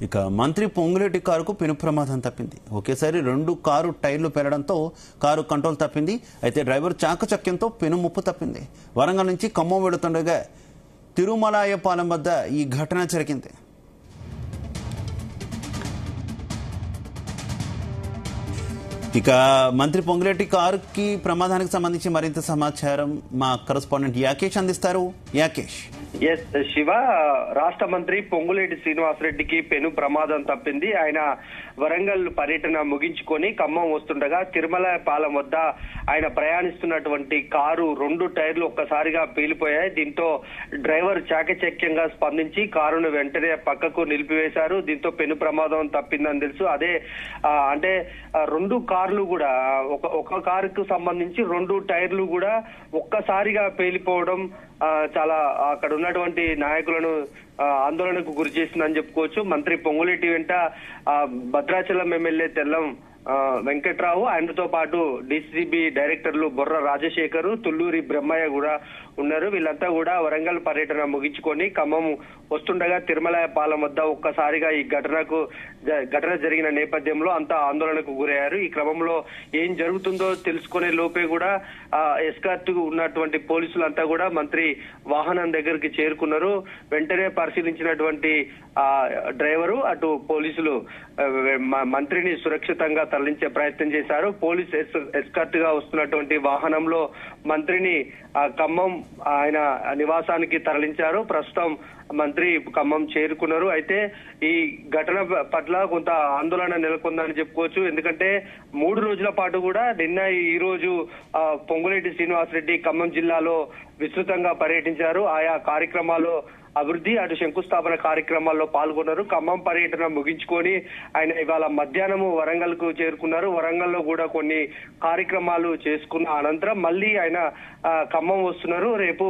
ఇక మంత్రి పొంగులేటి కారుకు పెను ప్రమాదం తప్పింది. ఒకేసారి 2 కారు టైర్లు పేలడంతో కారు కంట్రోల్ తప్పింది. అయితే డ్రైవర్ చాకచక్యంతో పెను ముప్పు తప్పింది. వరంగల్ నుంచి ఖమ్మం వెళుతుండగా తిరుమలాయపాలెం వద్ద ఈ ఘటన జరిగింది. ఇక మంత్రి పొంగులేటి కారుకి ప్రమాదానికి సంబంధించి మరింత సమాచారం మా కరెస్పాండెంట్ యాకేష్ అందిస్తారు. యాకేష్. శివ, రాష్ట్ర మంత్రి పొంగులేటి శ్రీనివాసరెడ్డికి పెను ప్రమాదం తప్పింది. ఆయన వరంగల్ పర్యటన ముగించుకొని ఖమ్మం వస్తుండగా తిరుమలపాలెం వద్ద ఆయన ప్రయాణిస్తున్నటువంటి కారు 2 టైర్లు ఒక్కసారిగా పేలిపోయాయి. దీంతో డ్రైవర్ చాకచక్యంగా స్పందించి కారును వెంటనే పక్కకు నిలిపివేశారు. దీంతో పెను ప్రమాదం తప్పిందని తెలుసు. అదే అంటే 2 కార్లు కూడా ఒక కారుకు సంబంధించి 2 టైర్లు కూడా ఒక్కసారిగా పేలిపోవడం చాలా అక్కడ ఉన్నటువంటి నాయకులను ఆందోళనకు గురి చేసిందని చెప్పుకోవచ్చు. మంత్రి పొంగులేటి వెంట భద్రాచలం ఎమ్మెల్యే తెల్లం వెంకట్రావు, ఆయనతో పాటు డిసిబి డైరెక్టర్లు బొర్ర రాజశేఖర్, తుల్లూరి బ్రహ్మయ్య కూడా ఉన్నారు. వీళ్ళంతా కూడా వరంగల్ పర్యటన ముగించుకొని ఖమ్మం వస్తుండగా తిరుమలపాలెం వద్ద ఒక్కసారిగా ఈ ఘటన జరిగిన నేపథ్యంలో అంతా ఆందోళనకు గురయ్యారు. ఈ క్రమంలో ఏం జరుగుతుందో తెలుసుకునే లోపే కూడా ఎస్కార్ట్ ఉన్నటువంటి పోలీసులంతా కూడా మంత్రి వాహనం దగ్గరికి చేరుకున్నారు. వెంటనే పరిశీలించినటువంటి డ్రైవరు అటు పోలీసులు మంత్రిని సురక్షితంగా తరలించే ప్రయత్నం చేశారు. పోలీస్ ఎస్కార్ట్ గా వస్తున్నటువంటి వాహనంలో మంత్రిని ఖమ్మం ఆయన నివాసానికి తరలించారు. ప్రస్తుతం మంత్రి ఖమ్మం చేరుకున్నారు. అయితే ఈ ఘటన పట్ల కొంత ఆందోళన నెలకొందని చెప్పుకోవచ్చు. ఎందుకంటే 3 రోజుల పాటు కూడా నిన్న ఈ రోజు పొంగులేటి శ్రీనివాసరెడ్డి ఖమ్మం జిల్లాలో విస్తృతంగా పర్యటించారు. ఆయా కార్యక్రమాల్లో అభివృద్ధి అటు శంకుస్థాపన కార్యక్రమాల్లో పాల్గొన్నారు. ఖమ్మం పర్యటన ముగించుకొని ఆయన ఇవాళ మధ్యాహ్నము వరంగల్ కు చేరుకున్నారు. వరంగల్లో కూడా కొన్ని కార్యక్రమాలు చేసుకున్న అనంతరం మళ్ళీ ఆయన ఖమ్మం వస్తున్నారు. రేపు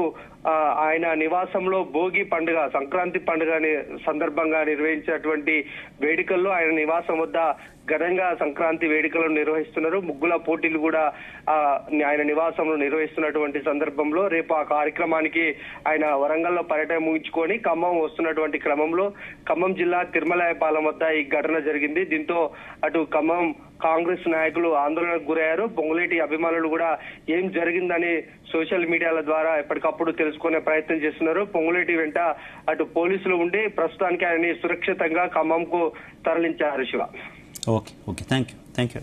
ఆయన నివాసంలో భోగి పండుగ, సంక్రాంతి పండుగ సందర్భంగా నిర్వహించినటువంటి వేడుకల్లో ఆయన నివాసం వద్ద ఘనంగా సంక్రాంతి వేడుకలను నిర్వహిస్తున్నారు. ముగ్గుల పోటీలు కూడా ఆయన నివాసంలో నిర్వహిస్తున్నటువంటి సందర్భంలో రేపు ఆ కార్యక్రమానికి ఆయన వరంగల్లో పర్యటన ముగించుకొని ఖమ్మం వస్తున్నటువంటి క్రమంలో ఖమ్మం జిల్లా తిరుమలాయపాలెం వద్ద ఈ ఘటన జరిగింది. దీంతో అటు ఖమ్మం కాంగ్రెస్ నాయకులు ఆందోళనకు గురయ్యారు. పొంగులేటి అభిమానులు కూడా ఏం జరిగిందని సోషల్ మీడియాల ద్వారా ఎప్పటికప్పుడు తెలుసుకునే ప్రయత్నం చేస్తున్నారు. పొంగులేటి వెంట అటు పోలీసులు ఉండి ప్రస్తుతానికి ఆయన్ని సురక్షితంగా ఖమ్మంకు తరలించారు. శివ. Okay, thank you.